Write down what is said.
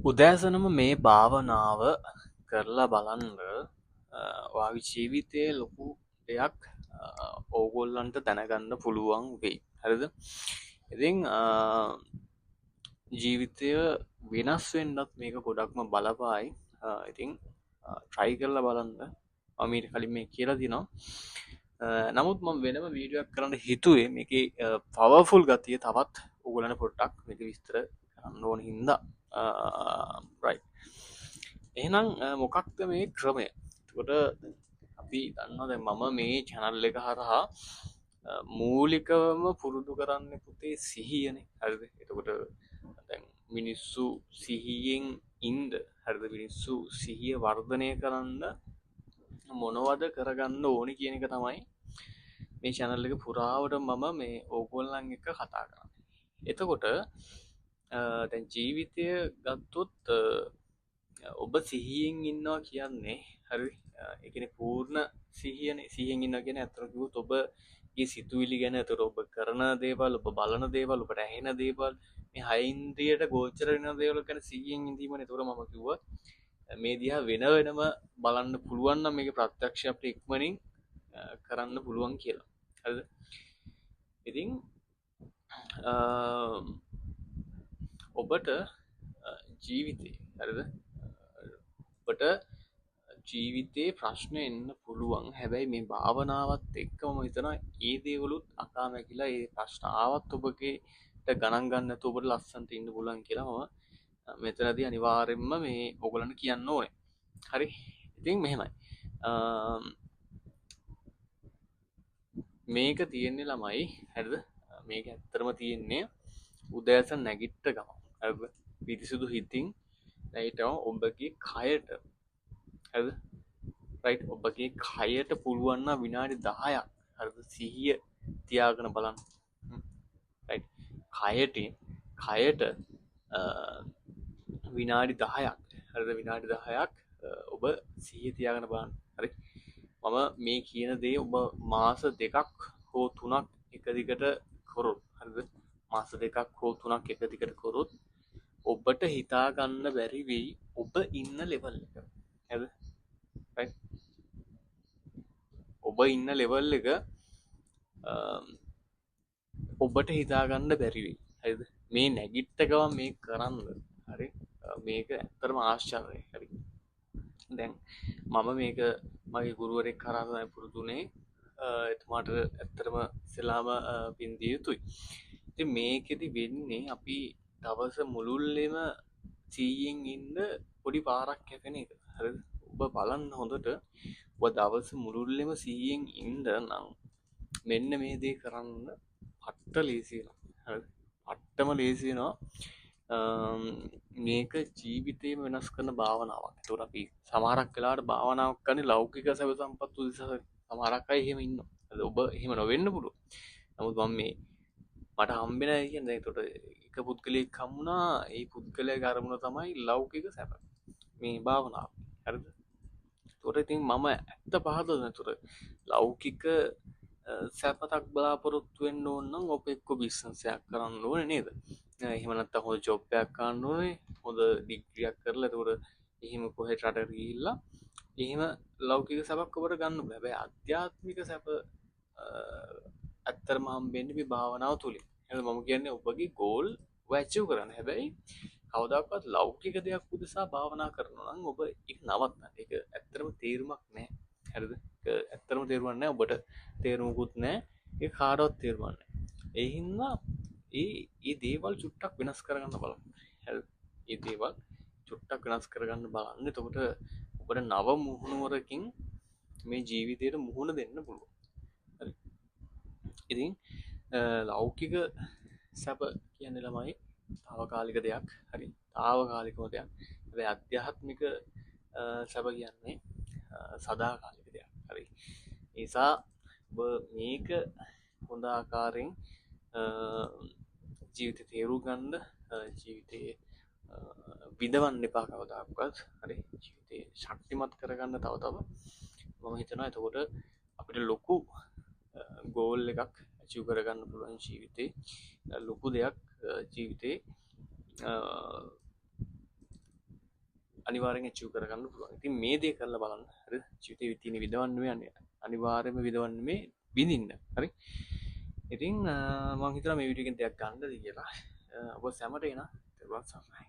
උදෑසනම මේ භාවනාව කරලා බලන්න ඔයාගේ ජීවිතයේ ලොකු දෙයක් ඕගොල්ලන්ට දැනගන්න පුළුවන් වෙයි. හරිද? ඉතින් ජීවිතය වෙනස් වෙන්නත් මේක ගොඩක්ම බලපායි. ඉතින් try කරලා බලන්න. මම ඊට කලින් මේ කියලා දිනවා. නමුත් මම වෙනම වීඩියෝ එකක් කරන්න හිතුවේ මේකේ powerful ගතිය තවත් ඕගොල්ලන්ට පොඩ්ඩක් මේක විස්තර කරන්න ඕන හින්දා. right. එහෙනම් මොකක්ද මේ ක්‍රමය? එතකොට අපි දන්නවා දැන් මම මේ channel එක හරහා මූලිකවම පුරුදු කරන්න පුතේ සිහියනේ. හරිද? එතකොට දැන් මිනිස්සු සිහියෙන් ඉන්න, හරිද? මිනිස්සු සිහිය වර්ධනය කරන්න මොනවද කරගන්න ඕනි කියන එක තමයි මේ channel එක පුරාවට මම මේ ඕගොල්ලන් එක්ක කතා කරන්නේ. එතකොට දැන් ජීවිතය ගත්තොත් ඔබ සිහියෙන් ඉන්නවා කියන්නේ හරි ඒ කියන්නේ පූර්ණ සිහියනේ. සිහියෙන් ඉන්නවා කියන්නේ අතට කිව්වොත් ඔබගේ සිතුවිලි ගැන, අතට ඔබ කරන දේවල්, ඔබ බලන දේවල්, ඔබට ඇහෙන දේවල්, මේ හය ඉන්ද්‍රියට ගෝචර වෙන දේවල් ගැන සිහියෙන් ඉඳීමනේ. ඒතකොට මම කිව්වා මේ දිහා වෙන වෙනම බලන්න පුළුවන් නම් මේකේ ප්‍රත්‍යක්ෂ අපිට ඉක්මනින් කරන්න පුළුවන් කියලා. හරිද? ඉතින් ඔබට ජීවිතේ හරිද? ඔබට ජීවිතේ ප්‍රශ්න එන්න පුළුවන්. හැබැයි මේ භාවනාවත් එක්කම මම හිතනවා ඒ දේවලුත් අකාමැකිලා ඒ ප්‍රශ්න ආවත් ඔබගේට ගණන් ගන්න නැතුව ඔබට ලස්සනට ඉන්න පුළුවන් කියලා මම මෙතනදී අනිවාර්යෙන්ම මේ ඔයගලන්ට කියන්න ඕනේ. හරි. ඉතින් මෙහෙමයි. මේක තියෙන්නේ ළමයි හරිද? මේක ඇත්තටම තියෙන්නේ උදෑසන නැගිට ගමන්. හරිද? පිරිසුදු හිතින් නැගිටම ඔබගේ කයට හරිද? රයිට් ඔබගේ කයට පුළුවන් නම් විනාඩි 10ක් හරිද සිහිය තියාගෙන බලන්න. රයිට් කයට විනාඩි 10ක් හරිද විනාඩි 10ක් ඔබ සිහිය තියාගෙන බලන්න. හරි. මම මේ කියන දේ ඔබ මාස 2ක් හෝ 3ක් එක දිගට කරොත් හරිද? මාස 2ක් හෝ 3ක් එක දිගට කරොත් ඔබට හිතා ගන්න බැරි වෙයි ඔබ ඉන්න ලෙවල් එක. හරිද? රයිට්. ඔබ ඉන්න ලෙවල් එක ඔබට හිතාගන්න බැරිවෙයි. හරිද? මේ නැගිට්ට ගමන් මේක කරන්න. හරි? මේක ඇත්තටම ආශ්චර්යයි. හරි? දැන් මම මේක මගේ ගුරුවරයෙක් කරා තමයි පුරුදුනේ. එතුමාට ඇත්තටම ඉස්සෙල්ලාම පින් දිය යුතුයි. ඉතින් මේකෙදි වෙන්නේ අපි දවස මුළුල්ලේම 100න් ඉන්න පොඩි පාරක් කැපෙන එක. හරිද? ඔබ බලන්න හොඳට ඔබ දවස මුළුල්ලේම 100න් ඉන්න නම් මෙන්න මේ දේ කරන්න පට්ට ලේසි වෙනවා. හරිද? පට්ටම ලේසි වෙනවා. මේක ජීවිතේම වෙනස් කරන භාවනාවක්. ඒතකොට අපි සමහරක් වෙලාවට භාවනාවක් කරන්නේ ලෞකික සැප සම්පත් උදෙසා. සමහරක් අය එහෙම ඉන්නවා. හරිද? ඔබ එහෙම නොවෙන්න පුළුවන්. නමුත් මම මේ මට හම්බෙන අය කියන්නේ ඒතකොට එක පුද්ගලයෙක් හම්බුණා. ඒ පුද්ගලයාගේ අරමුණ තමයි ලෞකික සැප. මේ භාවනාව. හරිද? ඒතකොට ඉතින් මම ඇත්ත පහදන ඒතකොට ලෞකික සැපතක් බලාපොරොත්තු වෙන්න ඕන නම් ඔබ එක්ක බිස්නස් එකක් කරන්න ඕනේ නේද? එහෙම නැත්නම් හොඳ ජොබ් එකක් ගන්න ඕනේ. හොඳ ඩිග්‍රී එකක් කරලා ඒතකොට එහෙම කොහෙට රටට ගිහිල්ලා එහෙම ලෞකික සැපක් ඔබට ගන්න බෑ. හැබැයි ආධ්‍යාත්මික සැප ඇත්තටම හම්බෙන්නේ මේ භාවනාව තුලින්. එහෙනම් මම කියන්නේ ඔබගේ ගෝල් ඔබ ඇචීව් කරන්න. හැබැයි කවදාකවත් ලෞකික දෙයක් උදෙසා භාවනා කරනවා නම් ඔබ ඒක නවත්තන්න. ඒක ඇත්තටම තේරුමක් නැහැ. හරිද? ඒක ඇත්තටම තේරුමක් නැහැ. ඔබට තේරුමකුත් නැහැ. ඒක කාටවත් තේරුමක් නැහැ. ඒ හින්දා ඒ දේවල් චුට්ටක් වෙනස් කරගන්න බලන්න. හරිද? ඒ දේවල් චුට්ටක් වෙනස් කරගන්න බලන්න. එතකොට ඔබට නව මුහුණුවරකින් මේ ජීවිතයට මුහුණ දෙන්න පුළුවන්. හරි. ඉතින් ලෞකික සැප කියන්නේ ළමයි తాවකාලික දෙයක්. හරි. తాවකාලිකම දෙයක්. හැබැයි ආධ්‍යාත්මික සැප කියන්නේ සදාකාලික දෙයක්. හරි. ඒ නිසා ඔබ මේක හොඳ ආකාරයෙන් ජීවිතේ තේරුම් ගන්න ජීවිතේ විඳවන්න එපා කවදාකවත්. හරි. ජීවිතේ ශක්තිමත් කරගන්න තව මම හිතනවා එතකොට අපිට ලොකු ගෝල් එකක් අචීව් කරගන්න පුළුවන් ජීවිතේ. ලොකු දෙයක් ජීවිතේ අනිවාර්යෙන් achieve කරගන්න පුළුවන්. ඉතින් මේ දේ කරලා බලන්න. හරිද? ජීවිතේ තියෙන විදවන්න මේ අනිවාර්යයෙන්ම විදවන්න මේ විඳින්න. හරි? ඉතින් මම හිතනවා මේ වීඩියෝ එකෙන් දෙයක් ගන්නද කියලා. ඔබ සැමට එන. තෙරුවන් සරණයි.